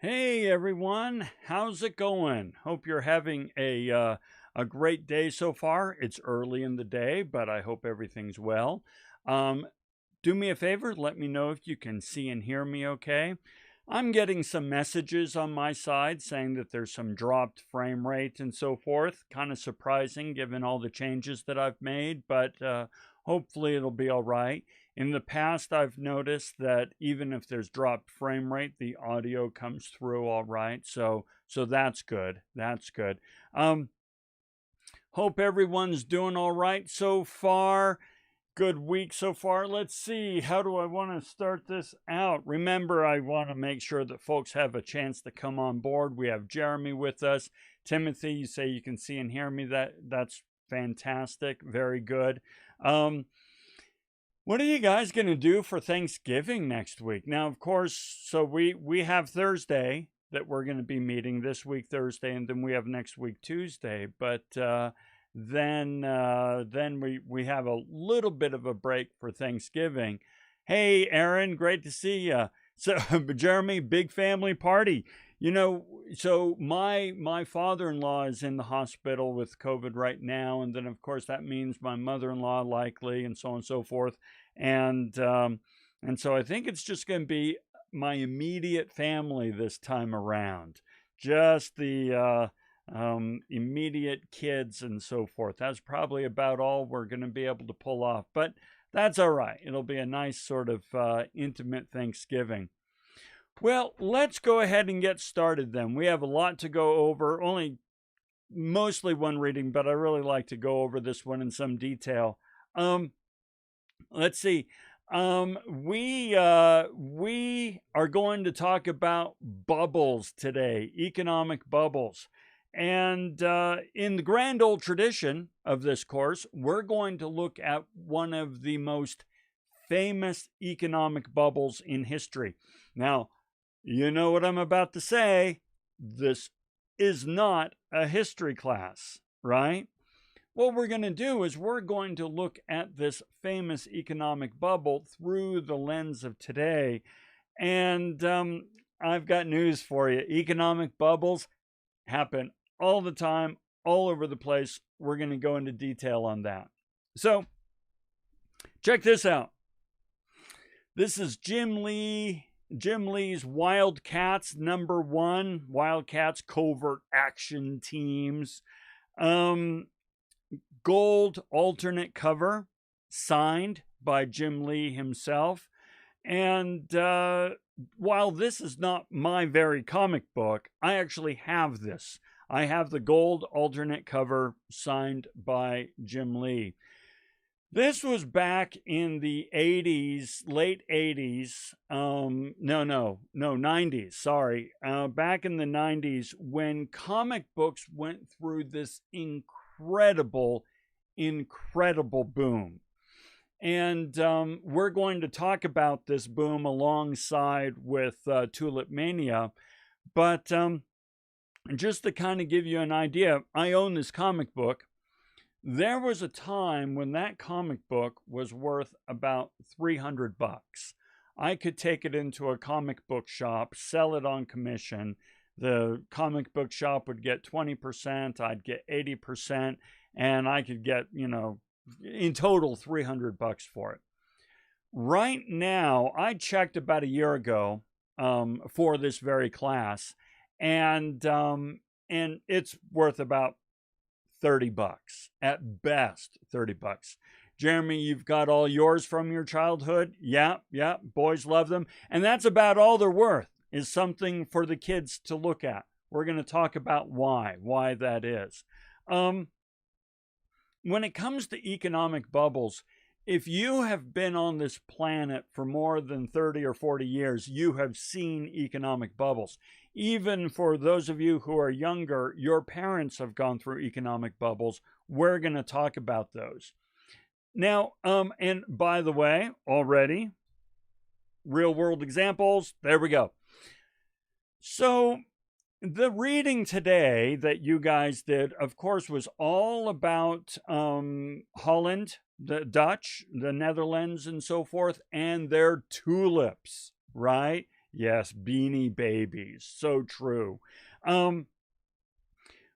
Hey everyone, how's it going? Hope you're having a great day so far. It's early in the day, but I hope everything's well. Um, do me a favor, let me know if you can see and hear me okay. I'm getting some messages on my side saying that there's some dropped frame rate and so forth. Kind of surprising given all the changes that I've made, but hopefully it'll be all right. In the past, I've noticed that even if there's dropped frame rate, the audio comes through all right. So that's good. That's good. Um, Hope everyone's doing all right so far. Good week so far. Let's see. How do I want to start this out? Remember, I want to make sure that folks have a chance to come on board. We have Jeremy with us. Timothy, you say you can see and hear me. That's fantastic. Very good. Um, what are you guys going to do for Thanksgiving next week? Now, of course, so we have Thursday that we're going to be meeting this week Thursday, and then we have next week Tuesday. But then we have a little bit of a break for Thanksgiving. Hey, Aaron, great to see you. So, Jeremy, big family party. So my father-in-law is in the hospital with COVID right now, and then of course that means my mother-in-law likely, and so on and so forth, and um, and so I think it's just going to be my immediate family this time around, just the immediate kids and so forth. That's probably about all we're going to be able to pull off, but that's all right. It'll be a nice sort of intimate Thanksgiving. Well, let's go ahead and get started then. We have a lot to go over, only mostly one reading, but I really like to go over this one in some detail. Let's see. We are going to talk about bubbles today, economic bubbles. And in the grand old tradition of this course, we're going to look at one of the most famous economic bubbles in history. Now, you know what I'm about to say. This is not a history class, right? What we're going to do is we're going to look at this famous economic bubble through the lens of today. And I've got news for you. Economic bubbles happen all the time, all over the place. We're going to go into detail on that. So, check this out. This is Jim Lee's Wildcats #1, Wildcats Covert Action Teams. Gold alternate cover, signed by Jim Lee himself. And while this is not my very comic book, I actually have this. I have the gold alternate cover signed by Jim Lee. This was back in the 80s, late 80s, 90s, sorry. Back in the 90s when comic books went through this incredible boom. And we're going to talk about this boom alongside with Tulipomania. But just to kind of give you an idea, I own this comic book. There was a time when that comic book was worth about $300. I could take it into a comic book shop, sell it on commission. The comic book shop would get 20%, I'd get 80%, and I could get, in total $300 for it. Right now, I checked about a year ago for this very class, and it's worth about $30 at best. $30. Jeremy, you've got all yours from your childhood. Yeah, boys love them, and that's about all they're worth, is something for the kids to look at. We're going to talk about why that is. When it comes to economic bubbles, if you have been on this planet for more than 30 or 40 years, you have seen economic bubbles. Even for those of you who are younger, your parents have gone through economic bubbles. We're going to talk about those. Now, and by the way, already, real world examples, there we go. So, the reading today that you guys did, of course, was all about Holland, the Dutch, the Netherlands, and so forth, and their tulips, right? Yes, Beanie Babies. So true. Um,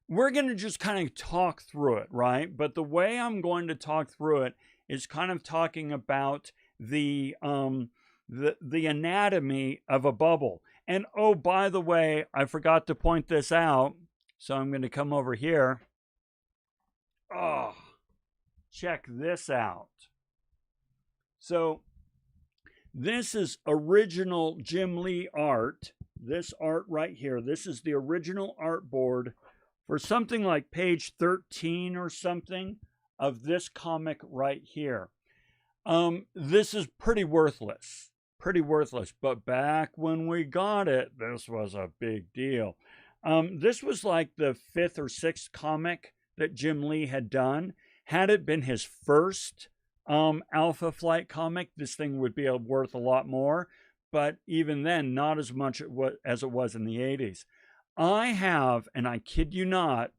we're going to just kind of talk through it, right? But the way I'm going to talk through it is kind of talking about the anatomy of a bubble. And oh, by the way, I forgot to point this out. So I'm going to come over here. Oh, check this out. So this is original Jim Lee art. This art right here. This is the original art board for something like page 13 or something of this comic right here. This is pretty worthless. Pretty worthless. But back when we got it, this was a big deal. This was like the 5th or 6th comic that Jim Lee had done. Had it been his first Alpha Flight comic, this thing would be worth a lot more. But even then, not as much as it was in the 80s. I have, and I kid you not,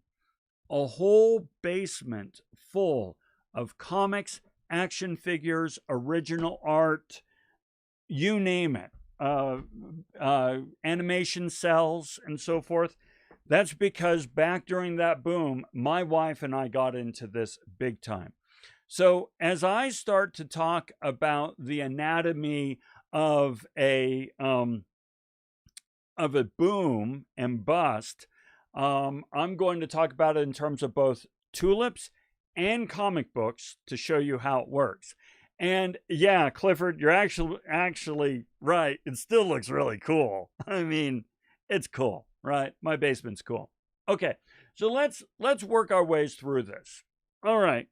a whole basement full of comics, action figures, original art, you name it, animation cells, and so forth. That's because back during that boom, my wife and I got into this big time. So as I start to talk about the anatomy of a boom and bust, I'm going to talk about it in terms of both tulips and comic books to show you how it works. And yeah, Clifford, you're actually right. It still looks really cool. I mean, it's cool, right? My basement's cool. Okay, so let's work our ways through this. All right.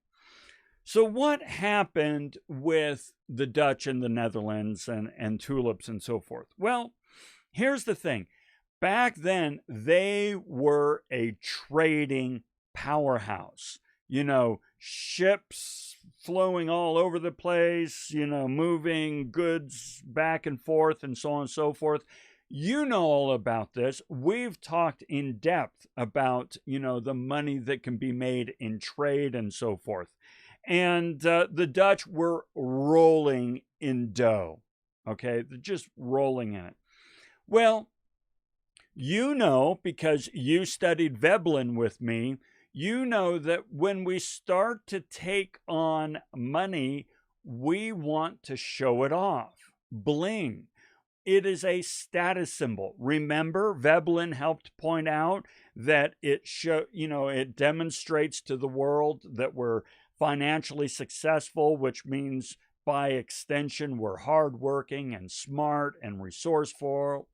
So what happened with the Dutch and the Netherlands and tulips and so forth? Well, here's the thing. Back then, they were a trading powerhouse. You know, ships flowing all over the place, you know, moving goods back and forth and so on and so forth. You know all about this. We've talked in depth about, you know, the money that can be made in trade and so forth. And the Dutch were rolling in dough. Okay, they're just rolling in it. Well, you know, because you studied Veblen with me, you know that when we start to take on money, we want to show it off. Bling. It is a status symbol. Remember, Veblen helped point out that it demonstrates to the world that we're financially successful, which means by extension, we're hardworking and smart and resourceful,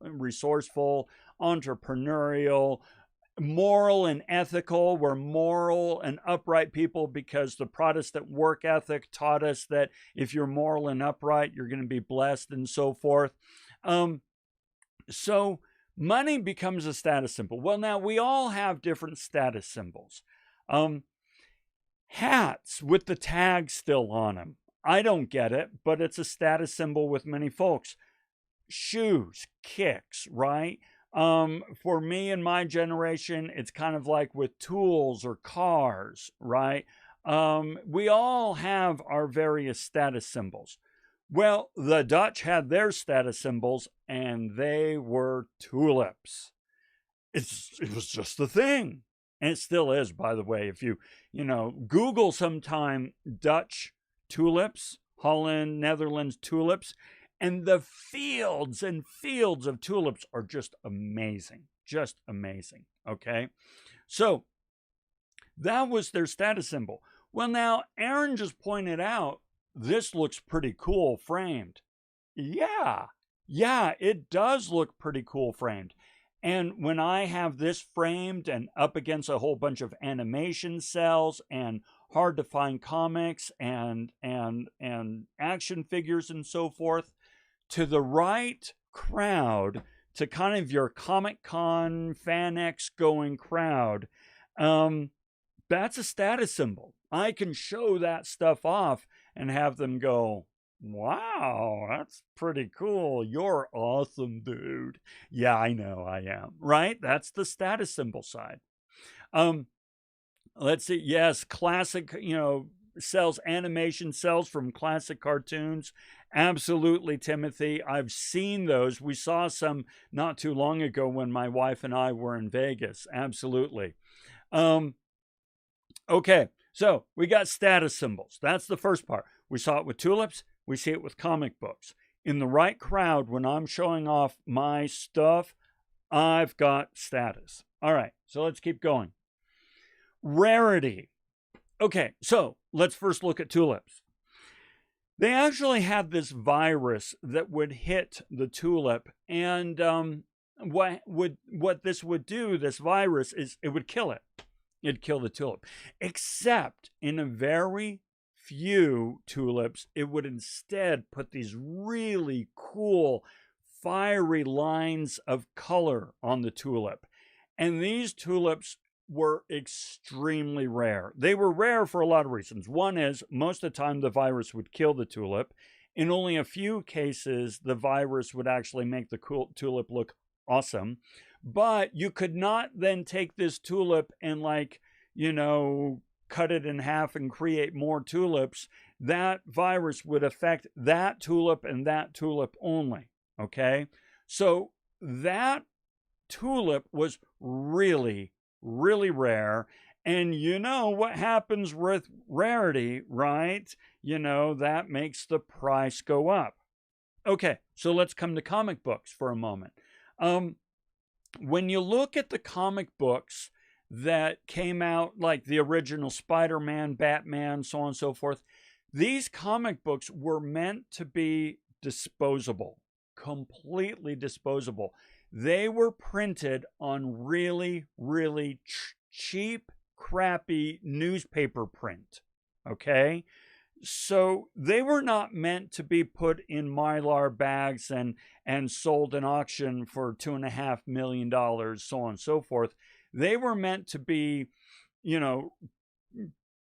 entrepreneurial, moral and ethical. We're moral and upright people because the Protestant work ethic taught us that if you're moral and upright, you're going to be blessed and so forth. So money becomes a status symbol. Well, now we all have different status symbols. Hats with the tag still on them. I don't get it, but it's a status symbol with many folks. Shoes, kicks, right? For me and my generation, it's kind of like with tools or cars, right? We all have our various status symbols. Well, the Dutch had their status symbols, and they were tulips. It was just the thing. And it still is, by the way. If you Google sometime Dutch tulips, Holland, Netherlands tulips, and the fields and fields of tulips are just amazing. Just amazing. Okay? So that was their status symbol. Well, now, Aaron just pointed out, this looks pretty cool framed. Yeah, it does look pretty cool framed. And when I have this framed and up against a whole bunch of animation cells and hard to find comics and action figures and so forth, to the right crowd, to kind of your Comic-Con FanX going crowd, that's a status symbol. I can show that stuff off and have them go, wow, that's pretty cool. You're awesome, dude. Yeah, I know I am. Right? That's the status symbol side. Let's see. Yes, classic, cells, animation cells from classic cartoons. Absolutely, Timothy. I've seen those. We saw some not too long ago when my wife and I were in Vegas. Absolutely. Okay, so we got status symbols. That's the first part. We saw it with tulips. We see it with comic books. In the right crowd, when I'm showing off my stuff, I've got status. All right, so let's keep going. Rarity. Okay, so let's first look at tulips. They actually had this virus that would hit the tulip, and what this would do, this virus, is it would kill it. It'd kill the tulip. Except in a very few tulips, it would instead put these really cool, fiery lines of color on the tulip. And these tulips were extremely rare. They were rare for a lot of reasons. One is most of the time the virus would kill the tulip. In only a few cases, the virus would actually make the tulip look awesome. But you could not then take this tulip and, like, you know, cut it in half and create more tulips. That virus would affect that tulip and that tulip only. Okay? So that tulip was really, really rare. And you know what happens with rarity, right? You know, that makes the price go up. Okay, so let's come to comic books for a moment. When you look at the comic books that came out, like the original Spider-Man, Batman, so on and so forth, these comic books were meant to be disposable, completely disposable. They were printed on really, really cheap, crappy newspaper print, okay? So they were not meant to be put in Mylar bags and sold in auction for $2.5 million, so on and so forth. They were meant to be, you know,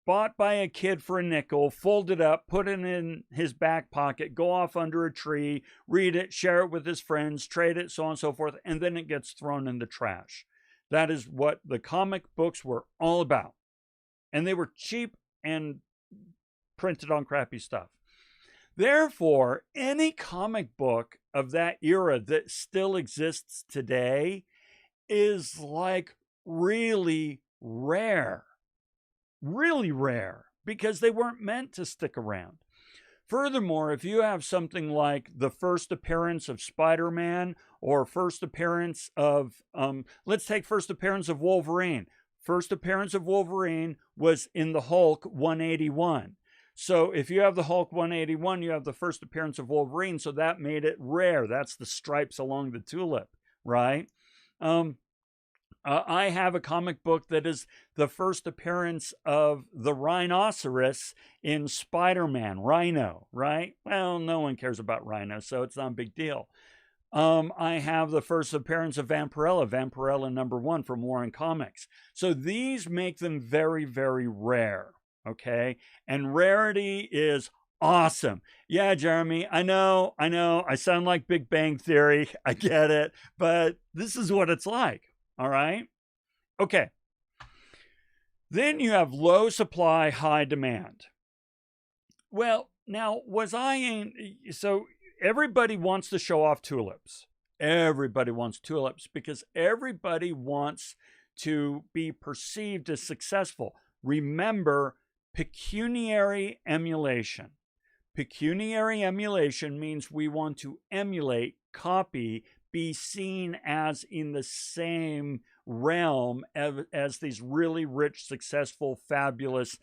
bought by a kid for a nickel, folded up, put it in his back pocket, go off under a tree, read it, share it with his friends, trade it, so on and so forth, and then it gets thrown in the trash. That is what the comic books were all about. And they were cheap and printed on crappy stuff. Therefore, any comic book of that era that still exists today is like really rare, because they weren't meant to stick around. Furthermore, if you have something like the first appearance of Spider-Man or first appearance of, let's take first appearance of Wolverine. First appearance of Wolverine was in the Hulk 181. So if you have the Hulk 181, you have the first appearance of Wolverine, so that made it rare. That's the stripes along the tulip, right? I have a comic book that is the first appearance of the rhinoceros in Spider-Man, Rhino, right? Well, no one cares about Rhino, so it's not a big deal. I have the first appearance of Vampirella, Vampirella #1 from Warren Comics. So these make them very, very rare. Okay, and rarity is awesome. Yeah, Jeremy, I know, I sound like Big Bang Theory, I get it, but this is what it's like, all right? Okay, then you have low supply, high demand. Well, now, so everybody wants to show off tulips. Everybody wants tulips because everybody wants to be perceived as successful. Remember, pecuniary emulation. Pecuniary emulation means we want to emulate, copy, be seen as in the same realm as these really rich, successful, fabulous,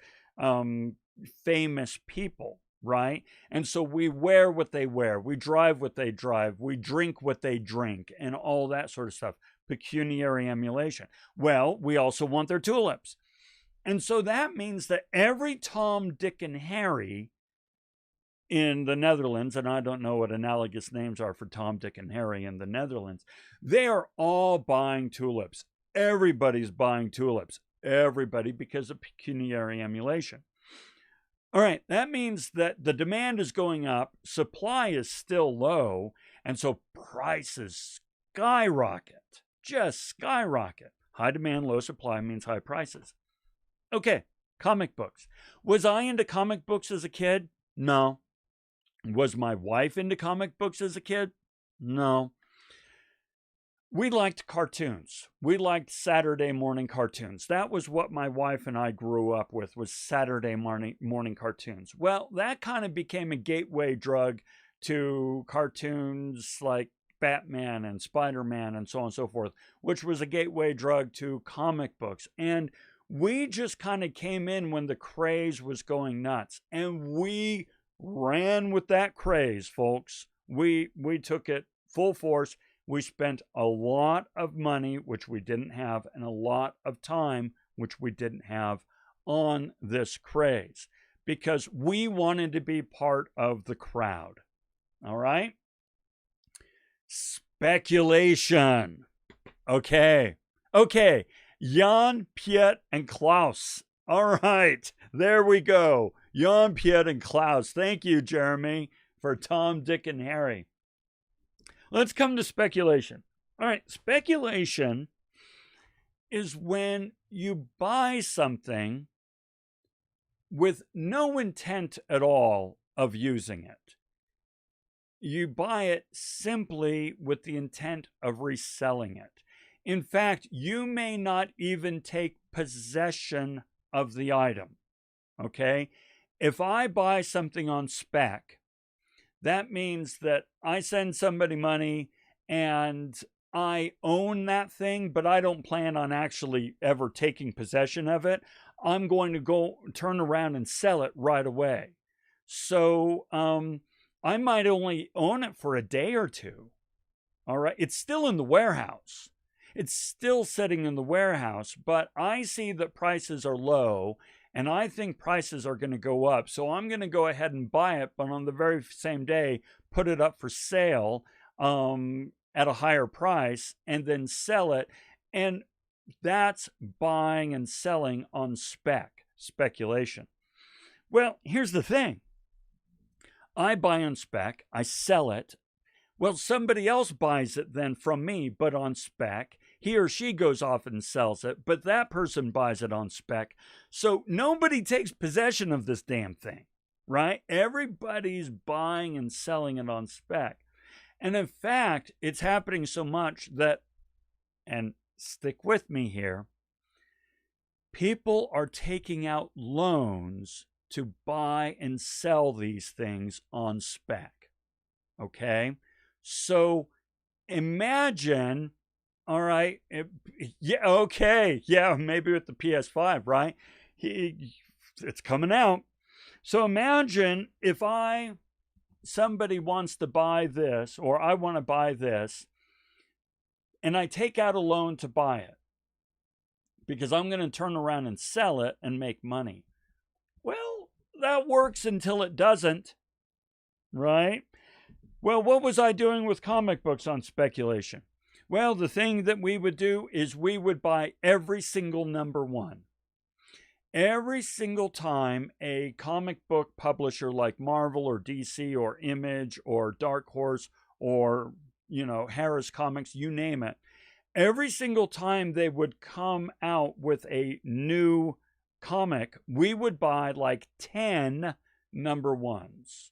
famous people, right? And so we wear what they wear, we drive what they drive, we drink what they drink, and all that sort of stuff. Pecuniary emulation. Well, we also want their tulips. And so that means that every Tom, Dick, and Harry in the Netherlands, and I don't know what analogous names are for Tom, Dick, and Harry in the Netherlands, they are all buying tulips. Everybody's buying tulips. Everybody, because of pecuniary emulation. All right, that means that the demand is going up, supply is still low, and so prices skyrocket, just skyrocket. High demand, low supply means high prices. Okay, Comic books. Was I into comic books as a kid? No. Was my wife into comic books as a kid? No. We liked cartoons. We liked Saturday morning cartoons. That was what my wife and I grew up with, was Saturday morning cartoons. Well, that kind of became a gateway drug to cartoons like Batman and Spider-Man and so on and so forth, which was a gateway drug to comic books. And we just kind of came in when the craze was going nuts. And we ran with that craze, folks. We took it full force. We spent a lot of money, which we didn't have, and a lot of time, which we didn't have, on this craze because we wanted to be part of the crowd. All right? Speculation. Okay. Jan, Piet, and Klaus. All right. There we go. Jan, Piet, and Klaus. Thank you, Jeremy, for Tom, Dick, and Harry. Let's come to speculation. All right, speculation is when you buy something with no intent at all of using it. You buy it simply with the intent of reselling it. In fact, you may not even take possession of the item, okay? If I buy something on spec, that means that I send somebody money and I own that thing, but I don't plan on actually ever taking possession of it. I'm going to go turn around and sell it right away. So I might only own it for a day or two. All right. It's still in the warehouse. It's still sitting in the warehouse, but I see that prices are low. And I think prices are going to go up. So I'm going to go ahead and buy it, but on the very same day, put it up for sale at a higher price and then sell it. And that's buying and selling on speculation. Well, here's the thing. I buy on spec, I sell it. Well, somebody else buys it then from me, but on spec. He or she goes off and sells it, but that person buys it on spec. So nobody takes possession of this damn thing, right? Everybody's buying and selling it on spec. And in fact, it's happening so much that, and stick with me here, people are taking out loans to buy and sell these things on spec, okay? So imagine, all right, maybe with the PS5, right? It's coming out. So imagine if somebody wants to buy this, or I want to buy this, and I take out a loan to buy it because I'm going to turn around and sell it and make money. Well, that works until it doesn't, right? Well, what was I doing with comic books on speculation? Well, the thing that we would do is we would buy every single number one. Every single time a comic book publisher like Marvel or DC or Image or Dark Horse or, Harris Comics, you name it, every single time they would come out with a new comic, we would buy like 10 number ones.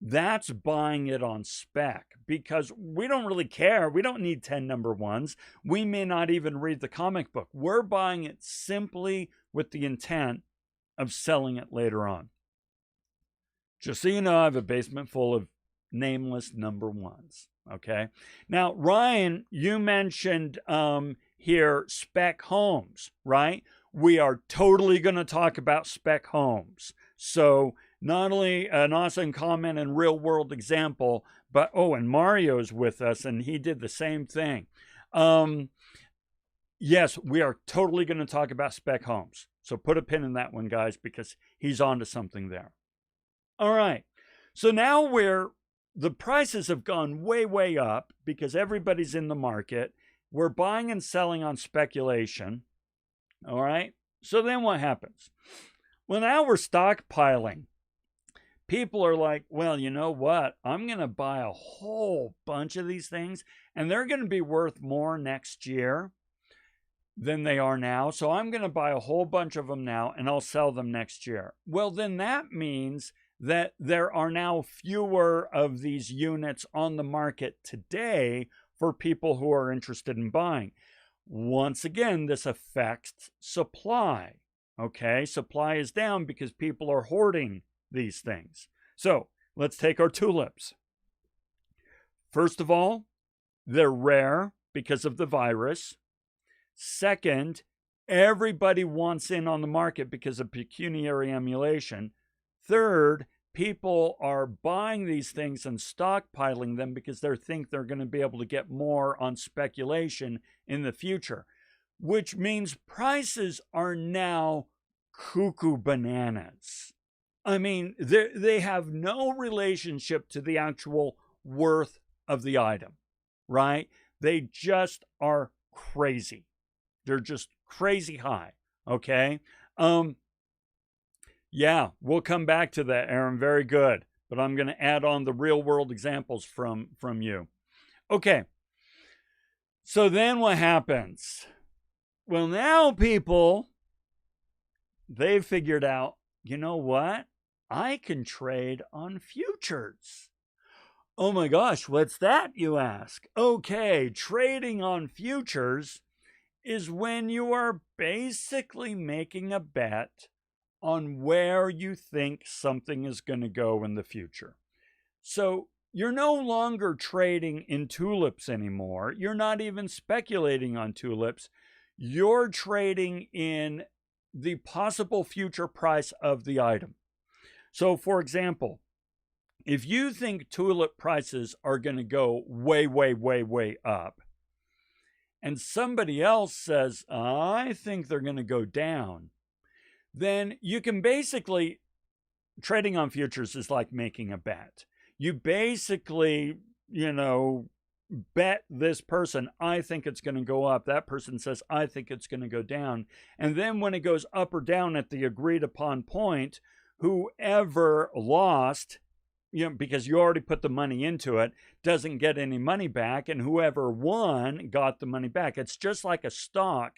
That's buying it on spec because we don't really care. We don't need 10 number ones. We may not even read the comic book. We're buying it simply with the intent of selling it later on. Just so you know, I have a basement full of nameless number ones. Okay. Now, Ryan, you mentioned here spec homes, right? We are totally going to talk about spec homes. So not only an awesome comment and real world example, but, and Mario's with us and he did the same thing. Yes, we are totally going to talk about spec homes. So put a pin in that one, guys, because he's onto something there. All right. So now the prices have gone way, way up because everybody's in the market. We're buying and selling on speculation. All right. So then what happens? Well, now we're stockpiling. People are like, well, you know what? I'm going to buy a whole bunch of these things and they're going to be worth more next year. than they are now. So I'm going to buy a whole bunch of them now and I'll sell them next year. Well, then that means that there are now fewer of these units on the market today for people who are interested in buying. Once again, this affects supply. Okay, supply is down because people are hoarding these things. So let's take our tulips. First of all, they're rare because of the virus. Second, everybody wants in on the market because of pecuniary emulation. Third, people are buying these things and stockpiling them because they think they're going to be able to get more on speculation in the future, which means prices are now cuckoo bananas. I mean, they have no relationship to the actual worth of the item, right? They just are crazy. They're just crazy high, okay? Yeah, we'll come back to that, Aaron. Very good. But I'm going to add on the real world examples from you. Okay. So then what happens? Well, now people, they've figured out, you know what? I can trade on futures. Oh my gosh, what's that, you ask? Okay, trading on futures is when you are basically making a bet on where you think something is going to go in the future. So you're no longer trading in tulips anymore. You're not even speculating on tulips. You're trading in the possible future price of the item. So for example, if you think tulip prices are going to go way, way, way, way up, and somebody else says, I think they're going to go down, then you can basically, trading on futures is like making a bet. You basically, bet this person, I think it's going to go up. That person says, I think it's going to go down. And then when it goes up or down at the agreed upon point, whoever lost, because you already put the money into it, doesn't get any money back. And whoever won got the money back. It's just like a stock.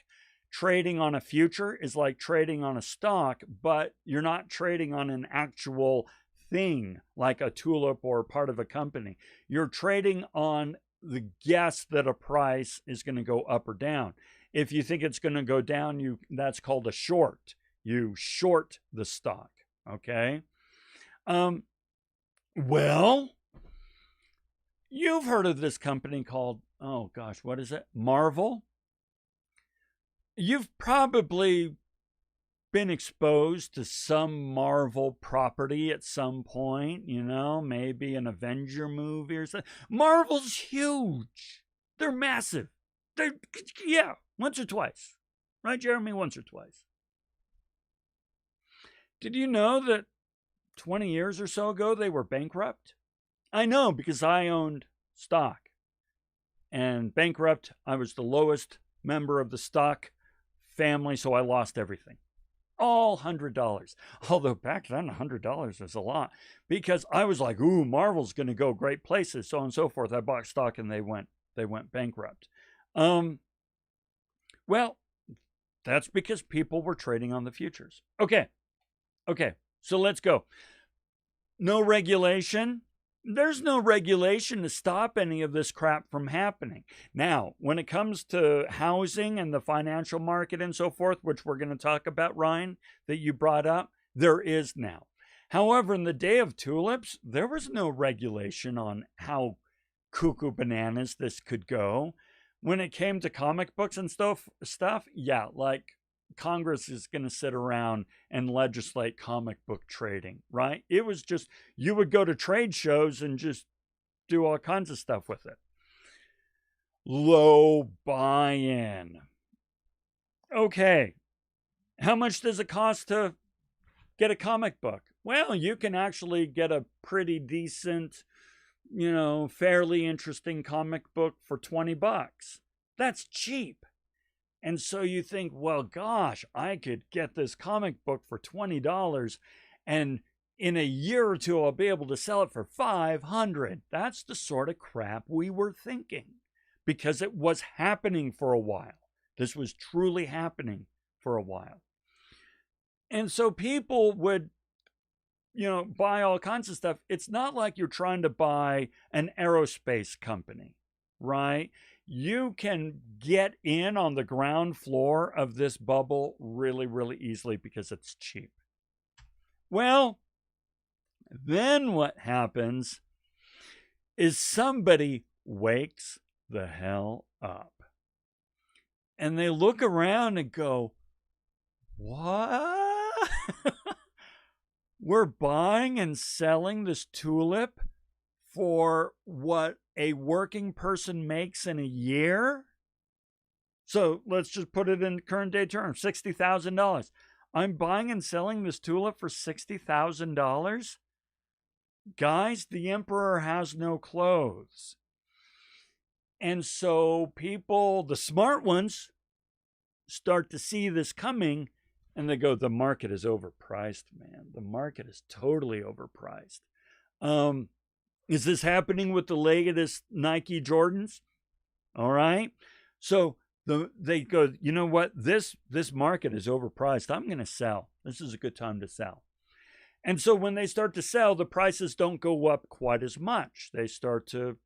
Trading on a future is like trading on a stock, but you're not trading on an actual thing like a tulip or part of a company. You're trading on the guess that a price is going to go up or down. If you think it's going to go down, that's called a short. You short the stock, okay? Well, you've heard of this company called, oh gosh, what is it? Marvel? You've probably been exposed to some Marvel property at some point, maybe an Avenger movie or something. Marvel's huge. They're massive. Yeah, once or twice. Right, Jeremy? Once or twice. Did you know that 20 years or so ago they were bankrupt? I know because I owned stock. And bankrupt, I was the lowest member of the stock family, so I lost everything. All $100. Although back then, $100 was a lot because I was like, ooh, Marvel's going to go great places, so on and so forth. I bought stock and they went bankrupt. Well, that's because people were trading on the futures. Okay, so let's go. No regulation. There's no regulation to stop any of this crap from happening. Now, when it comes to housing and the financial market and so forth, which we're going to talk about, Ryan, that you brought up, there is now. However, in the day of tulips, there was no regulation on how cuckoo bananas this could go. When it came to comic books and stuff, yeah, like Congress is going to sit around and legislate comic book trading, right? It was just, you would go to trade shows and just do all kinds of stuff with it. Low buy-in. Okay. How much does it cost to get a comic book? Well, you can actually get a pretty decent, fairly interesting comic book for $20. That's cheap. And so you think, well, gosh, I could get this comic book for $20 and in a year or two, I'll be able to sell it for $500. That's the sort of crap we were thinking because it was happening for a while. This was truly happening for a while. And so people would, buy all kinds of stuff. It's not like you're trying to buy an aerospace company, right? You can get in on the ground floor of this bubble really, really easily because it's cheap. Well, then what happens is somebody wakes the hell up. And they look around and go, what? We're buying and selling this tulip for what a working person makes in a year? So let's just put it in current day terms, $60,000. I'm buying and selling this tulip for $60,000? Guys, the emperor has no clothes. And so people, the smart ones, start to see this coming, and they go, the market is overpriced, man. The market is totally overpriced. Is this happening with the latest Nike Jordans? All right. So they go, you know what? This market is overpriced. I'm going to sell. This is a good time to sell. And so when they start to sell, the prices don't go up quite as much. They start to,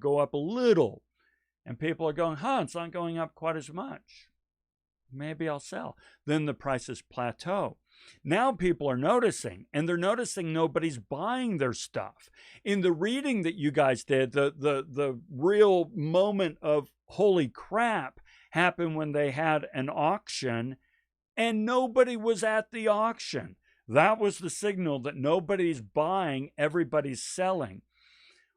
go up a little. And people are going, it's not going up quite as much. Maybe I'll sell. Then the prices plateau. Now people are noticing, and they're noticing nobody's buying their stuff. In the reading that you guys did, the real moment of holy crap happened when they had an auction and nobody was at the auction. That was the signal that nobody's buying, everybody's selling.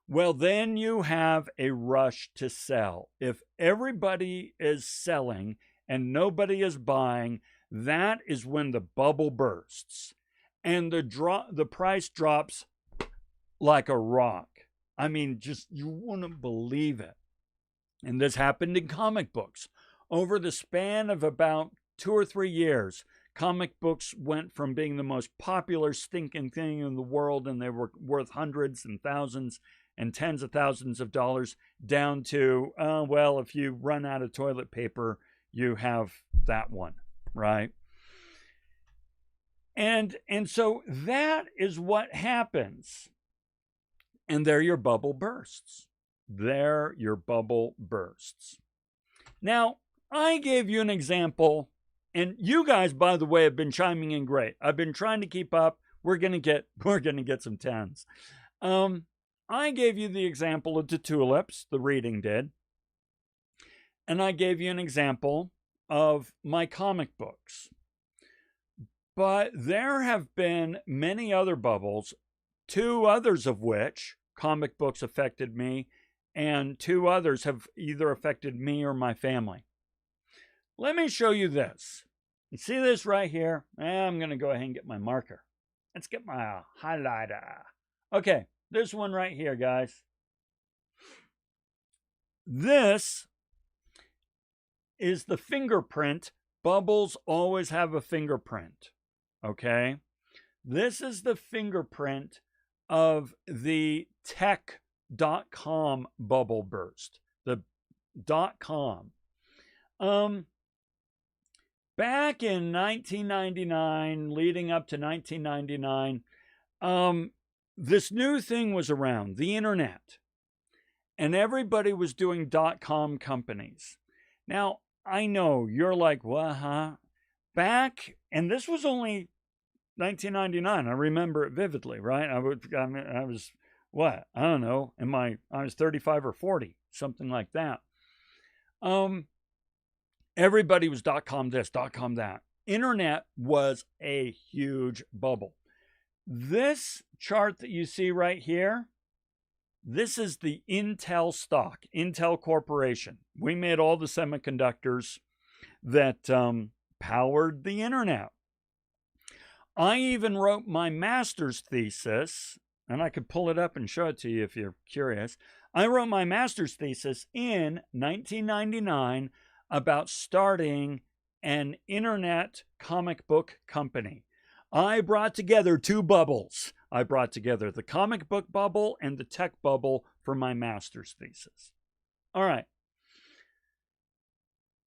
Well, then you have a rush to sell. If everybody is selling and nobody is buying, that is when the bubble bursts and the price drops like a rock. I mean, just you wouldn't believe it. And this happened in comic books. Over the span of about 2 or 3 years, comic books went from being the most popular stinking thing in the world, and they were worth hundreds and thousands and tens of thousands of dollars, down to, well, if you run out of toilet paper, you have that one, right? And so that is what happens. And there your bubble bursts. There your bubble bursts. Now, I gave you an example, and you guys, by the way, have been chiming in great. I've been trying to keep up. We're gonna get some 10s. I gave you the example of the tulips, the reading did. And I gave you an example of my comic books. But there have been many other bubbles, 2 others of which comic books affected me, and 2 others have either affected me or my family. Let me show you this. You see this right here? I'm going to go ahead and get my marker. Let's get my highlighter. Okay, this one right here, guys. This is the fingerprint. Bubbles always have a fingerprint. Okay? This is the fingerprint of the tech.com bubble burst. The .com. Back in 1999, leading up to 1999, this new thing was around, the internet. And everybody was doing .com companies. Now, I know you're like, what, huh? Back, and this was only 1999. I remember it vividly, right? I was, what? I don't know. I was 35 or 40, something like that. Everybody was .com this, .com that. Internet was a huge bubble. This chart that you see right here, this is the Intel stock, Intel Corporation. We made all the semiconductors that powered the internet. I even wrote my master's thesis, and I could pull it up and show it to you if you're curious. I wrote my master's thesis in 1999 about starting an internet comic book company. I brought together 2 bubbles. I brought together the comic book bubble and the tech bubble for my master's thesis. All right.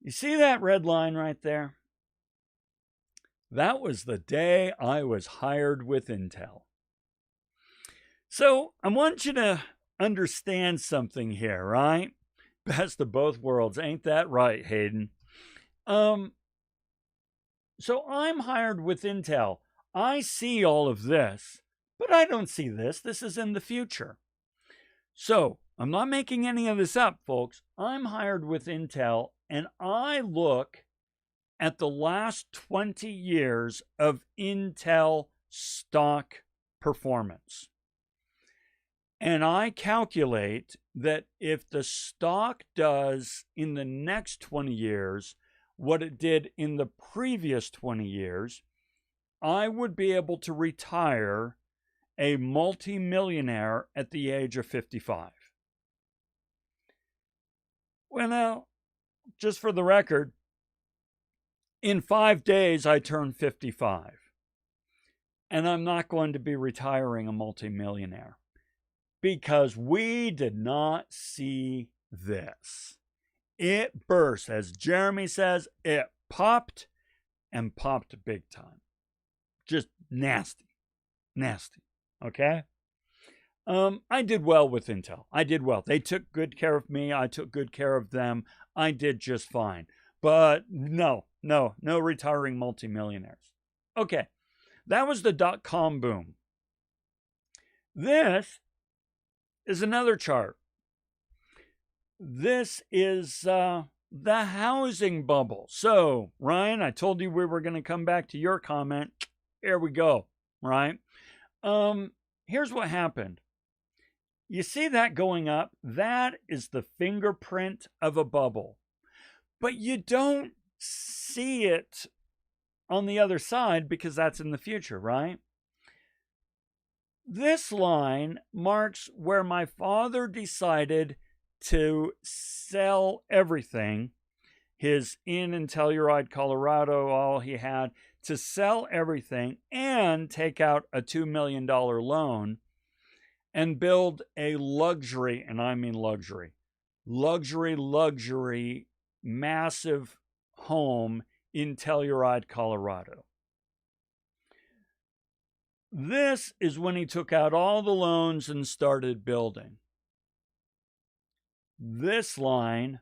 You see that red line right there? That was the day I was hired with Intel. So I want you to understand something here, right? Best of both worlds. Ain't that right, Hayden? So I'm hired with Intel. I see all of this, but I don't see this. This is in the future. So I'm not making any of this up, folks. I'm hired with Intel, and I look at the last 20 years of Intel stock performance. And I calculate that if the stock does in the next 20 years what it did in the previous 20 years, I would be able to retire a multimillionaire at the age of 55. Well, now, just for the record, in 5 days I turn 55. And I'm not going to be retiring a multimillionaire because we did not see this. It burst. As Jeremy says, it popped and popped big time. Just nasty. Nasty. Okay? I did well with Intel. I did well. They took good care of me. I took good care of them. I did just fine. But no retiring multimillionaires. Okay. That was the dot-com boom. This is another chart. This is the housing bubble. So, Ryan, I told you we were going to come back to your comment. Here we go, right? Here's what happened. You see that going up? That is the fingerprint of a bubble. But you don't see it on the other side because that's in the future, right? This line marks where my father decided to sell everything, his inn in Telluride, Colorado, all he had, to sell everything and take out a $2 million loan and build a luxury, and I mean luxury, massive home in Telluride, Colorado. This is when he took out all the loans and started building. This line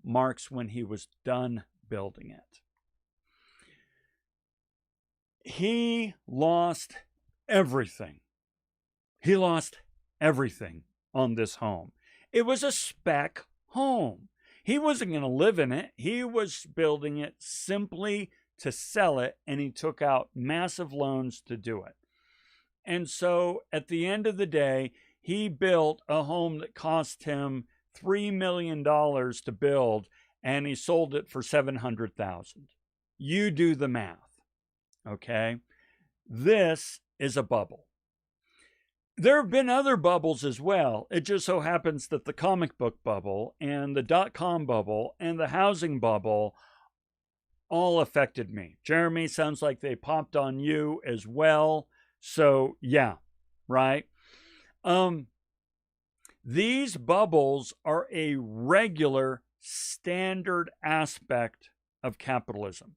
marks when he was done building it. He lost everything. He lost everything on this home. It was a spec home. He wasn't going to live in it. He was building it simply to sell it, and he took out massive loans to do it. And so at the end of the day, he built a home that cost him $3 million to build, and he sold it for $700,000. You do the math, okay? This is a bubble. There have been other bubbles as well. It just so happens that the comic book bubble and the dot-com bubble and the housing bubble all affected me. Jeremy, sounds like they popped on you as well. So, yeah, right? These bubbles are a regular, standard aspect of capitalism.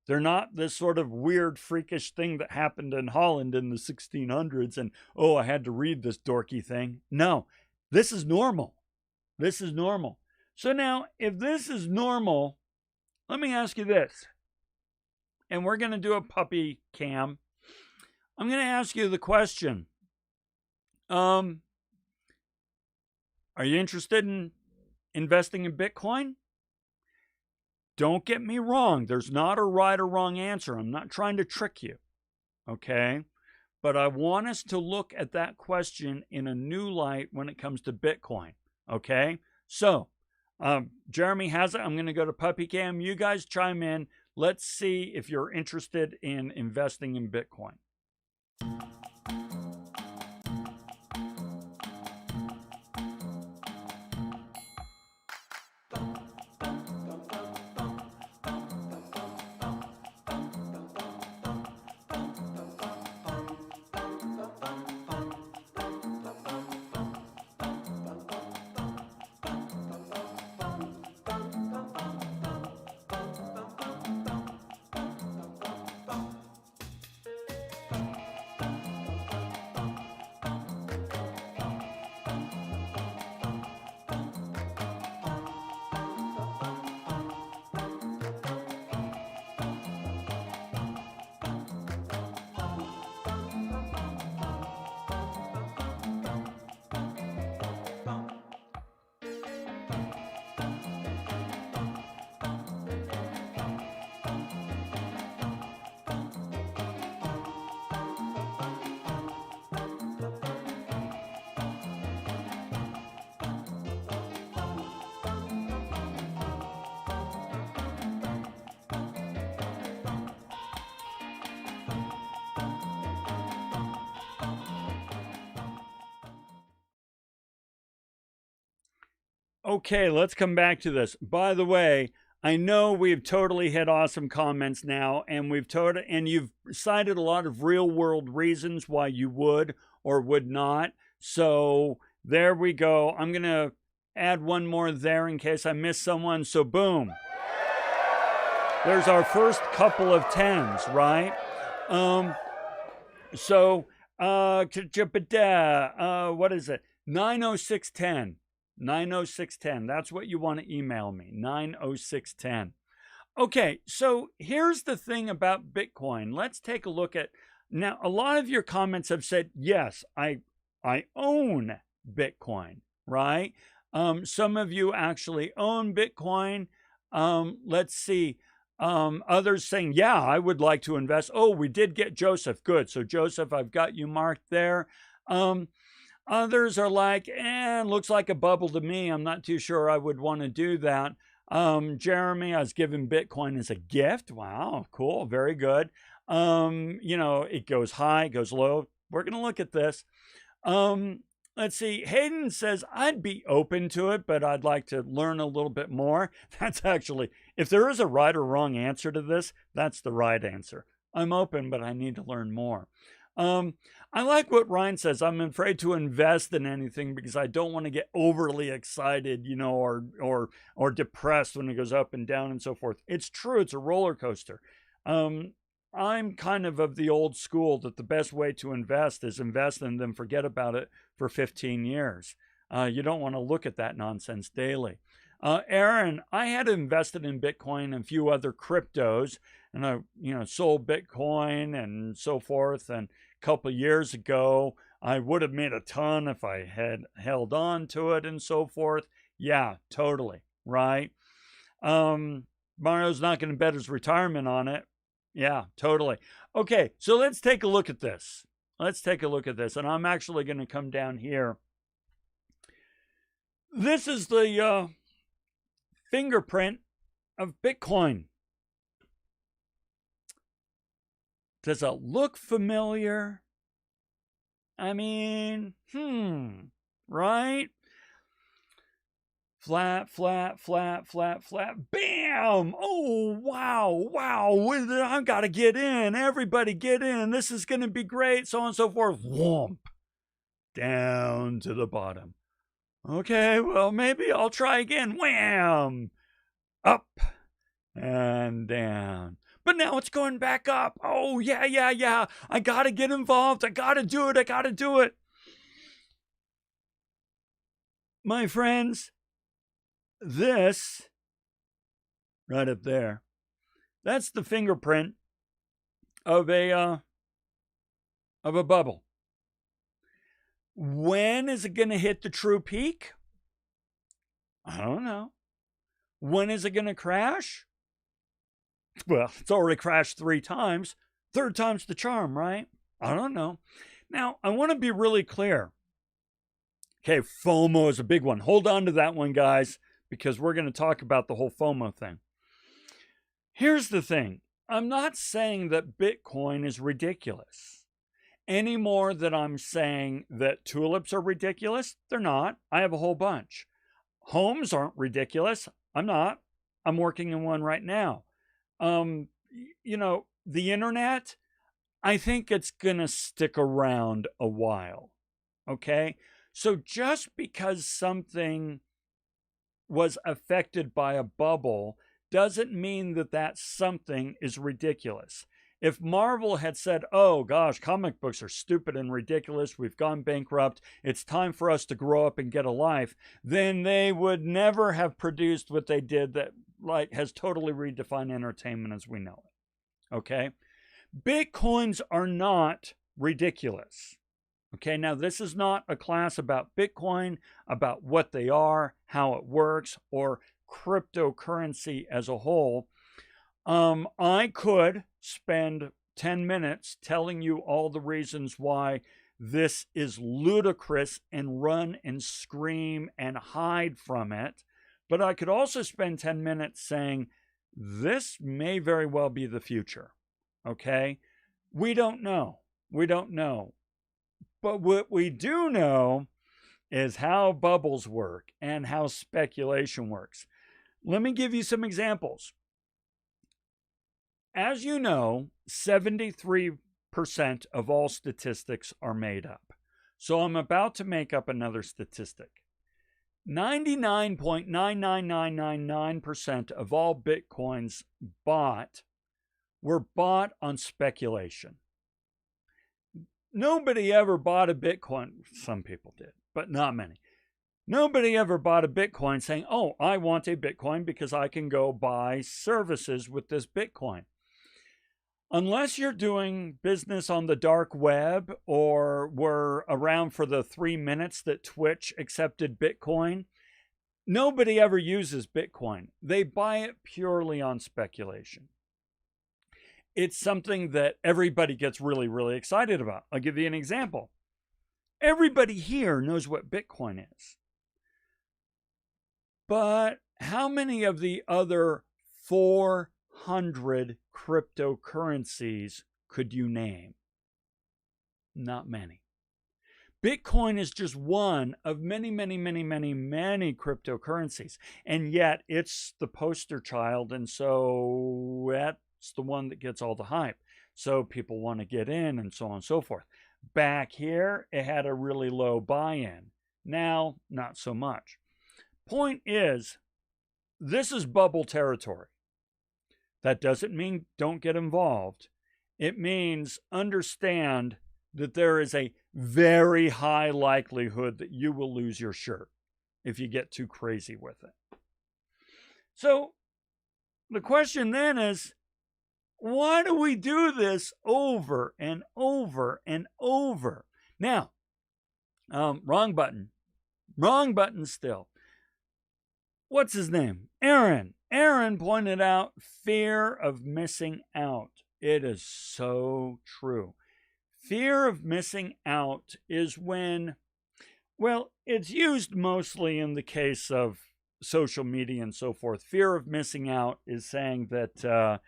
They're not this sort of weird, freakish thing that happened in Holland in the 1600s and, oh, I had to read this dorky thing. No, this is normal. This is normal. So now, if this is normal, let me ask you this. And we're going to do a puppy cam. I'm going to ask you the question. Are you interested in investing in Bitcoin? Don't get me wrong. There's not a right or wrong answer. I'm not trying to trick you. Okay? But I want us to look at that question in a new light when it comes to Bitcoin. Okay? So, Jeremy has it. I'm going to go to puppy cam. You guys chime in. Let's see if you're interested in investing in Bitcoin. Okay, let's come back to this. By the way, I know we've totally hit awesome comments now, and you've cited a lot of real world reasons why you would or would not. So there we go. I'm gonna add one more there in case I miss someone. So boom. There's our first couple of tens, right? What is it? 90610. 90610. That's what you want to email me. 90610. Okay, so here's the thing about Bitcoin. Let's take a look at now. A lot of your comments have said, yes, I own Bitcoin, right? Some of you actually own Bitcoin. Let's see. Others saying, yeah, I would like to invest. Oh, we did get Joseph. Good. So Joseph, I've got you marked there. Others are like, looks like a bubble to me. I'm not too sure I would want to do that. Jeremy, I was given Bitcoin as a gift. Wow, cool. Very good. It goes high, goes low. We're going to look at this. Let's see. Hayden says, I'd be open to it, but I'd like to learn a little bit more. That's actually, if there is a right or wrong answer to this, that's the right answer. I'm open, but I need to learn more. I like what Ryan says. I'm afraid to invest in anything because I don't want to get overly excited, or depressed when it goes up and down and so forth. It's true. It's a roller coaster. I'm kind of the old school that the best way to invest is invest and then forget about it for 15 years. You don't want to look at that nonsense daily. Aaron, I had invested in Bitcoin and a few other cryptos, and I, sold Bitcoin and so forth. And a couple of years ago, I would have made a ton if I had held on to it and so forth. Yeah, totally. Right. Mario's not going to bet his retirement on it. Yeah, totally. Okay, so let's take a look at this. And I'm actually going to come down here. This is the fingerprint of Bitcoin. Does it look familiar? I mean, right? Flat, flat, flat, flat, flat. Bam! Oh, wow. I got to get in. Everybody get in. This is going to be great. So on and so forth. Whomp. Down to the bottom. Okay, well, maybe I'll try again. Wham! Up and down. But now it's going back up. Oh, yeah. I got to get involved. I got to do it. My friends, this right up there, that's the fingerprint of a bubble. When is it going to hit the true peak? I don't know. When is it going to crash? Well, it's already crashed 3 times. 3rd time's the charm, right? I don't know. Now, I want to be really clear. Okay, FOMO is a big one. Hold on to that one, guys, because we're going to talk about the whole FOMO thing. Here's the thing. I'm not saying that Bitcoin is ridiculous any more than I'm saying that tulips are ridiculous. They're not. I have a whole bunch. Homes aren't ridiculous. I'm not. I'm working in one right now. The internet, I think it's going to stick around a while. Okay? So just because something was affected by a bubble doesn't mean that something is ridiculous. If Marvel had said, oh gosh, comic books are stupid and ridiculous, we've gone bankrupt, it's time for us to grow up and get a life, then they would never have produced what they did that has totally redefined entertainment as we know it. Okay? Bitcoins are not ridiculous. Okay, now this is not a class about Bitcoin, about what they are, how it works, or cryptocurrency as a whole. I could spend 10 minutes telling you all the reasons why this is ludicrous and run and scream and hide from it. But I could also spend 10 minutes saying this may very well be the future. Okay? We don't know. But what we do know is how bubbles work and how speculation works. Let me give you some examples. As you know, 73% of all statistics are made up. So I'm about to make up another statistic. 99.99999% of all Bitcoins were bought on speculation. Nobody ever bought a Bitcoin. Some people did, but not many. Nobody ever bought a Bitcoin saying, oh, I want a Bitcoin because I can go buy services with this Bitcoin. Unless you're doing business on the dark web or were around for the 3 minutes that Twitch accepted Bitcoin, nobody ever uses Bitcoin. They buy it purely on speculation. It's something that everybody gets really, really excited about. I'll give you an example. Everybody here knows what Bitcoin is. But how many of the other 400 cryptocurrencies could you name? Not many. Bitcoin is just one of many, many, many, many, many cryptocurrencies. And yet it's the poster child. And so that's the one that gets all the hype. So people want to get in and so on and so forth. Back here, it had a really low buy-in. Now, not so much. Point is, this is bubble territory. That doesn't mean don't get involved. It means understand that there is a very high likelihood that you will lose your shirt if you get too crazy with it. So the question then is, why do we do this over and over and over? Now, wrong button still. What's his name? Aaron. Aaron pointed out fear of missing out. It is so true. Fear of missing out is when, well, it's used mostly in the case of social media and so forth. Fear of missing out is saying that,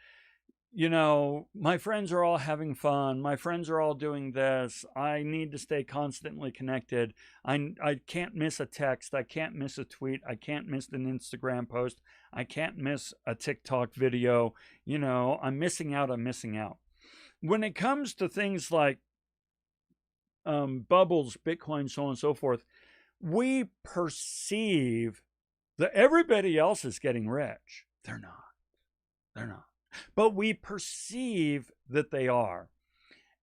you know, my friends are all having fun. My friends are all doing this. I need to stay constantly connected. I can't miss a text. I can't miss a tweet. I can't miss an Instagram post. I can't miss a TikTok video. You know, I'm missing out. I'm missing out. When it comes to things like bubbles, Bitcoin, so on and so forth, we perceive that everybody else is getting rich. They're not. They're not. But we perceive that they are.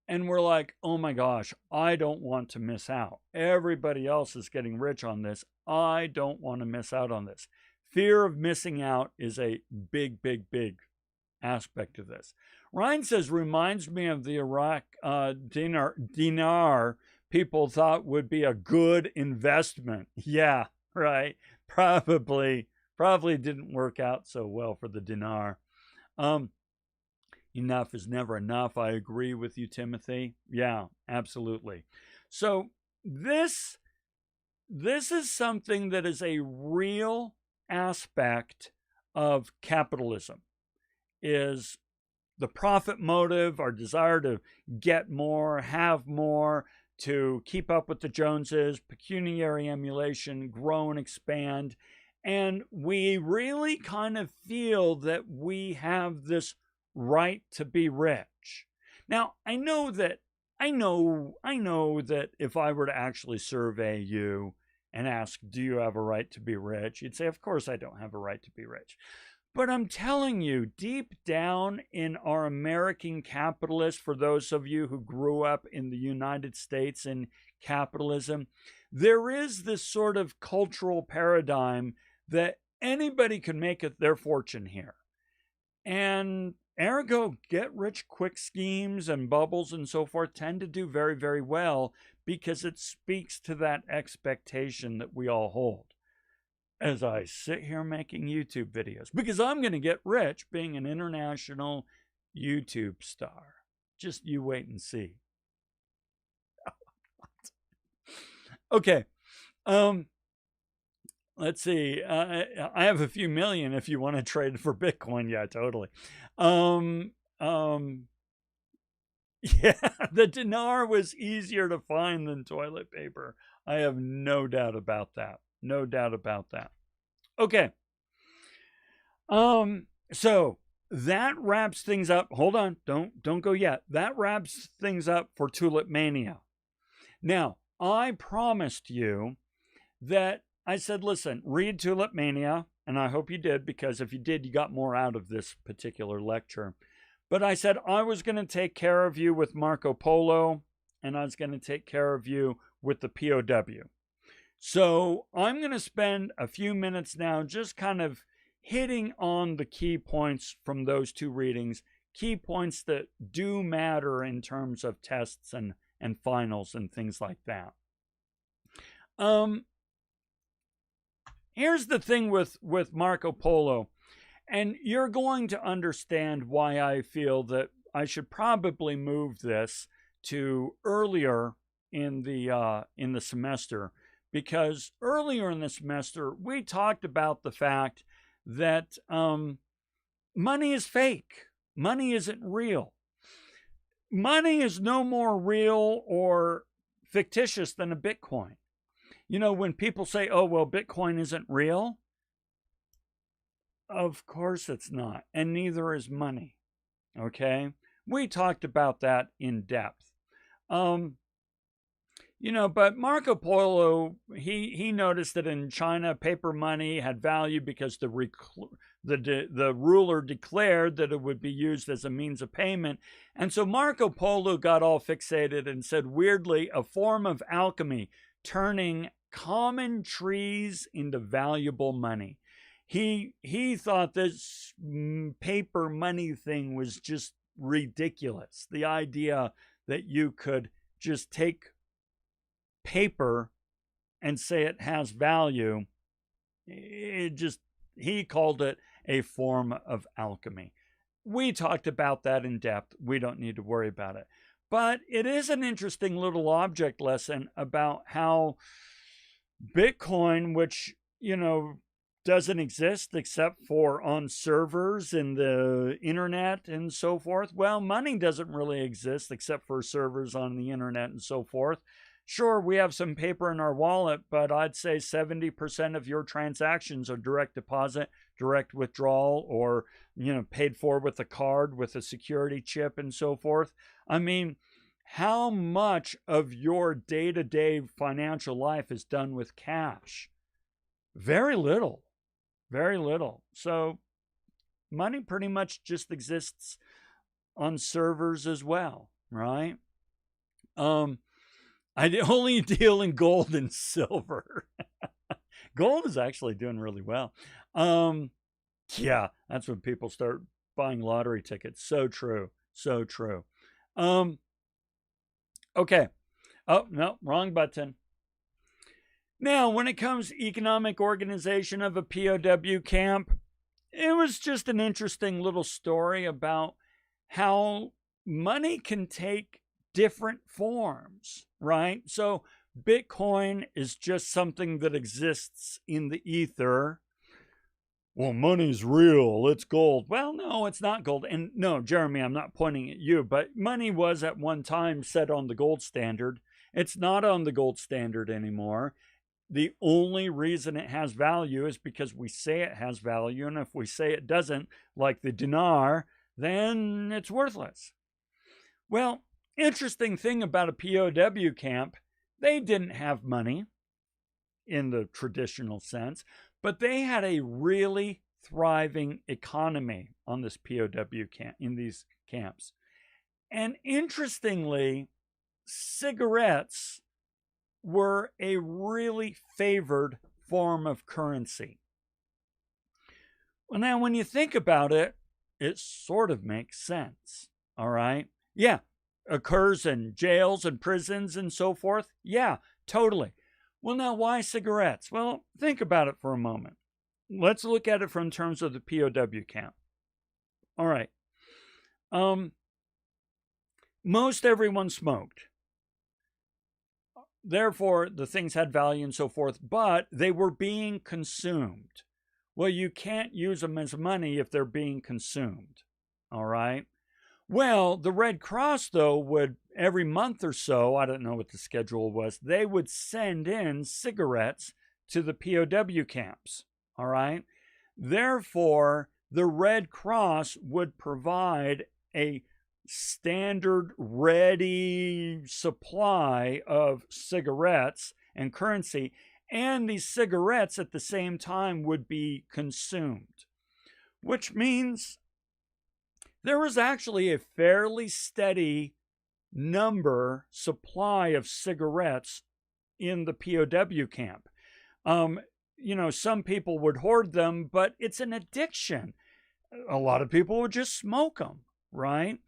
And we're like, oh my gosh, I don't want to miss out. Everybody else is getting rich on this. I don't want to miss out on this. Fear of missing out is a big, big, big aspect of this. Ryan says, reminds me of the Iraq dinar people thought would be a good investment. Yeah, right. Probably didn't work out so well for the dinar. Enough is never enough. I agree with you, Timothy. Yeah, absolutely. So this is something that is a real aspect of capitalism, is the profit motive, our desire to get more, have more, to keep up with the Joneses, pecuniary emulation, grow and expand. And we really kind of feel that we have this right to be rich. Now, I know that if I were to actually survey you and ask, do you have a right to be rich? You'd say, of course I don't have a right to be rich. But I'm telling you, deep down in our American capitalist, for those of you who grew up in the United States in capitalism, there is this sort of cultural paradigm that anybody can make their fortune here. And ergo, get rich quick schemes and bubbles and so forth tend to do very, very well because it speaks to that expectation that we all hold. As I sit here making YouTube videos, because I'm going to get rich being an international YouTube star. Just you wait and see. Okay. Let's see. I have a few million if you want to trade for Bitcoin. Yeah, totally. Yeah, the dinar was easier to find than toilet paper. I have no doubt about that. No doubt about that. Okay. So that wraps things up. Hold on. Don't go yet. That wraps things up for Tulipomania. Now, I promised you that I said, listen, read Tulipomania, and I hope you did, because if you did, you got more out of this particular lecture. But I said I was going to take care of you with Marco Polo, and I was going to take care of you with the POW. So I'm going to spend a few minutes now just kind of hitting on the key points from those two readings, key points that do matter in terms of tests and finals and things like that. Here's the thing with Marco Polo, and you're going to understand why I feel that I should probably move this to earlier in the semester, because earlier in the semester we talked about the fact that money is fake. Money isn't real. Money is no more real or fictitious than a Bitcoin. You know, when people say, oh, well, Bitcoin isn't real, of course it's not. And neither is money. Okay? We talked about that in depth. You know, but Marco Polo, he noticed that in China, paper money had value because the ruler declared that it would be used as a means of payment. And so Marco Polo got all fixated and said, weirdly, a form of alchemy, turning common trees into valuable money. He thought this paper money thing was just ridiculous. The idea that you could just take paper and say it has value, he called it a form of alchemy. We talked about that in depth. We don't need to worry about it. But it is an interesting little object lesson about how Bitcoin, which, you know, doesn't exist except for on servers in the internet and so forth. Well, money doesn't really exist except for servers on the internet and so forth. Sure, we have some paper in our wallet, but I'd say 70% of your transactions are direct deposit, direct withdrawal, or, you know, paid for with a card with a security chip and so forth. I mean, how much of your day-to-day financial life is done with cash? Very little. Very little. So money pretty much just exists on servers as well, right? I only deal in gold and silver. Gold is actually doing really well. Yeah, that's when people start buying lottery tickets. So true. So true. Okay. Oh, no, wrong button. Now, when it comes to economic organization of a POW camp, it was just an interesting little story about how money can take different forms, right? So Bitcoin is just something that exists in the ether. Well, money's real, it's gold. Well, no, it's not gold. And no, Jeremy, I'm not pointing at you, but money was at one time set on the gold standard. It's not on the gold standard anymore. The only reason it has value is because we say it has value. And if we say it doesn't, like the dinar, then it's worthless. Well, interesting thing about a POW camp, they didn't have money in the traditional sense, but they had a really thriving economy on this POW camp, in these camps. And interestingly, cigarettes were a really favored form of currency. Well, now, when you think about it, it sort of makes sense, all right? Yeah, occurs in jails and prisons and so forth. Yeah, totally. Well, now, why cigarettes? Well, think about it for a moment. Let's look at it from terms of the POW camp. All right. Most everyone smoked. Therefore, the things had value and so forth, but they were being consumed. Well, you can't use them as money if they're being consumed. All right. Well, the Red Cross, though, would every month or so, I don't know what the schedule was, they would send in cigarettes to the POW camps. All right. Therefore, the Red Cross would provide a standard ready supply of cigarettes and currency, and these cigarettes at the same time would be consumed, which means there was actually a fairly steady supply of cigarettes in the POW camp. Some people would hoard them, but it's an addiction. A lot of people would just smoke them, right?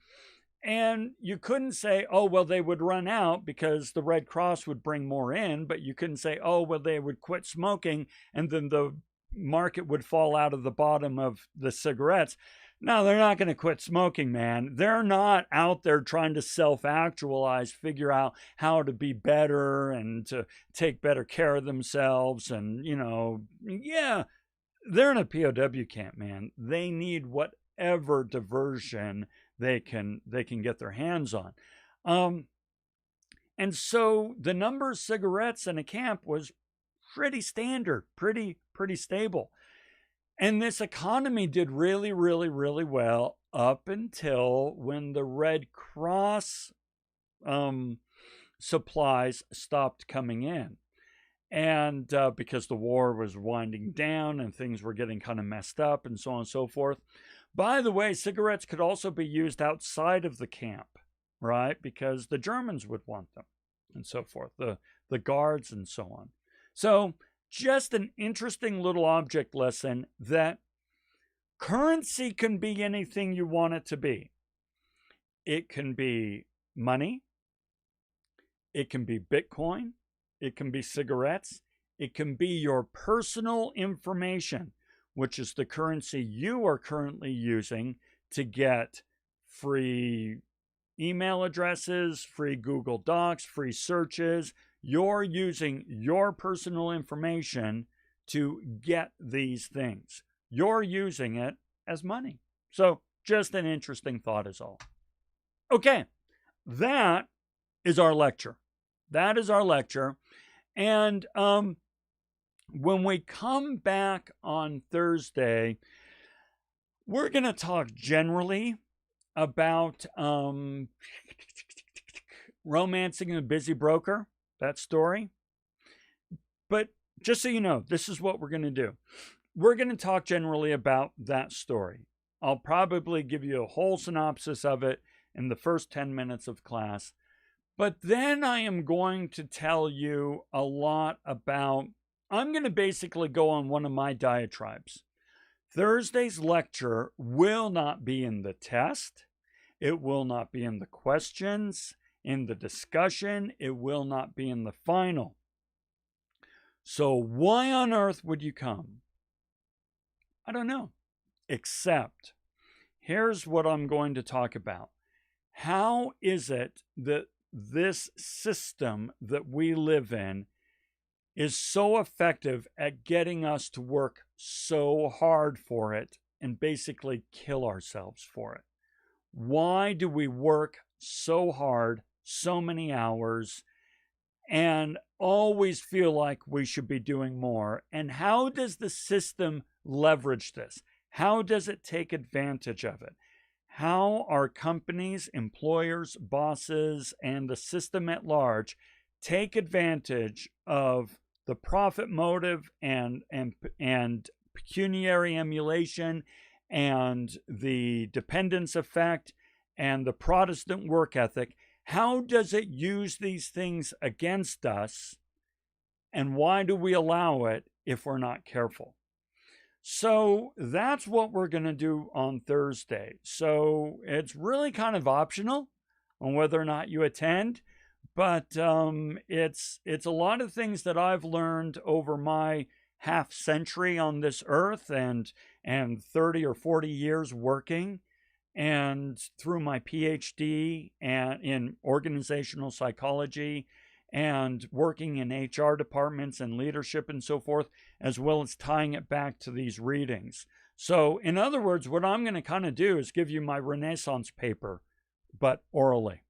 And you couldn't say, oh, well, they would run out because the Red Cross would bring more in, but you couldn't say, oh, well, they would quit smoking and then the market would fall out of the bottom of the cigarettes. No, they're not going to quit smoking, man. They're not out there trying to self-actualize, figure out how to be better and to take better care of themselves. And, yeah, they're in a POW camp, man. They need whatever diversion they can get their hands on. And so the number of cigarettes in a camp was pretty standard, pretty stable. And this economy did really, really, really well up until when the Red Cross supplies stopped coming in. And because the war was winding down and things were getting kind of messed up and so on and so forth. By the way, cigarettes could also be used outside of the camp, right? Because the Germans would want them and so forth, the guards and so on. So just an interesting little object lesson that currency can be anything you want it to be. It can be money. It can be Bitcoin. It can be cigarettes. It can be your personal information, which is the currency you are currently using to get free email addresses, free Google Docs, free searches. You're using your personal information to get these things. You're using it as money. So just an interesting thought is all. Okay, that is our lecture. That is our lecture. And when we come back on Thursday, we're going to talk generally about romancing a busy broker, that story. But just so you know, this is what we're going to do. We're going to talk generally about that story. I'll probably give you a whole synopsis of it in the first 10 minutes of class. But then I am going to tell you a lot about, I'm going to basically go on one of my diatribes. Thursday's lecture will not be in the test. It will not be in the questions, in the discussion. It will not be in the final. So why on earth would you come? I don't know. Except, here's what I'm going to talk about. How is it that this system that we live in is so effective at getting us to work so hard for it and basically kill ourselves for it? Why do we work so hard, so many hours, and always feel like we should be doing more? And how does the system leverage this? How does it take advantage of it? How are companies, employers, bosses, and the system at large take advantage of the profit motive and pecuniary emulation and the dependence effect and the Protestant work ethic? How does it use these things against us? And why do we allow it if we're not careful? So that's what we're going to do on Thursday. So it's really kind of optional on whether or not you attend, but it's a lot of things that I've learned over my half century on this earth and 30 or 40 years working, and through my PhD in organizational psychology and working in HR departments and leadership and so forth, as well as tying it back to these readings. So in other words, what I'm going to kind of do is give you my Renaissance paper but orally.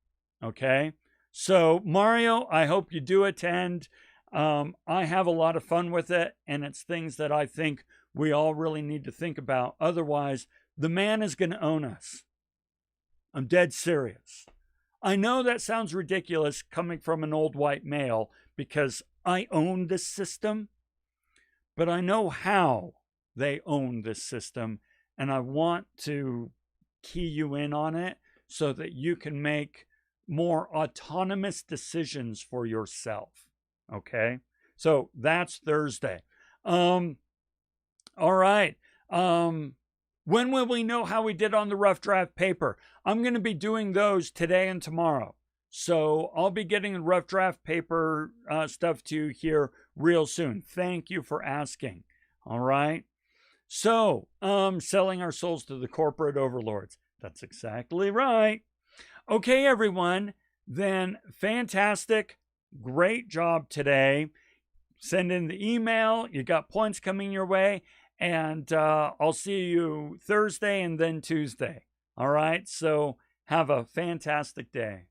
Okay? So, Mario, I hope you do attend. I have a lot of fun with it, and it's things that I think we all really need to think about. Otherwise, the man is going to own us. I'm dead serious. I know that sounds ridiculous coming from an old white male because I own this system, but I know how they own this system, and I want to key you in on it so that you can make more autonomous decisions for yourself. Okay? So that's Thursday. All right. When will we know how we did on the rough draft paper? I'm going to be doing those today and tomorrow. So I'll be getting the rough draft paper stuff to you here real soon. Thank you for asking. All right. So, selling our souls to the corporate overlords. That's exactly right. Okay, everyone. Then fantastic. Great job today. Send in the email. You got points coming your way. And I'll see you Thursday and then Tuesday. All right. So have a fantastic day.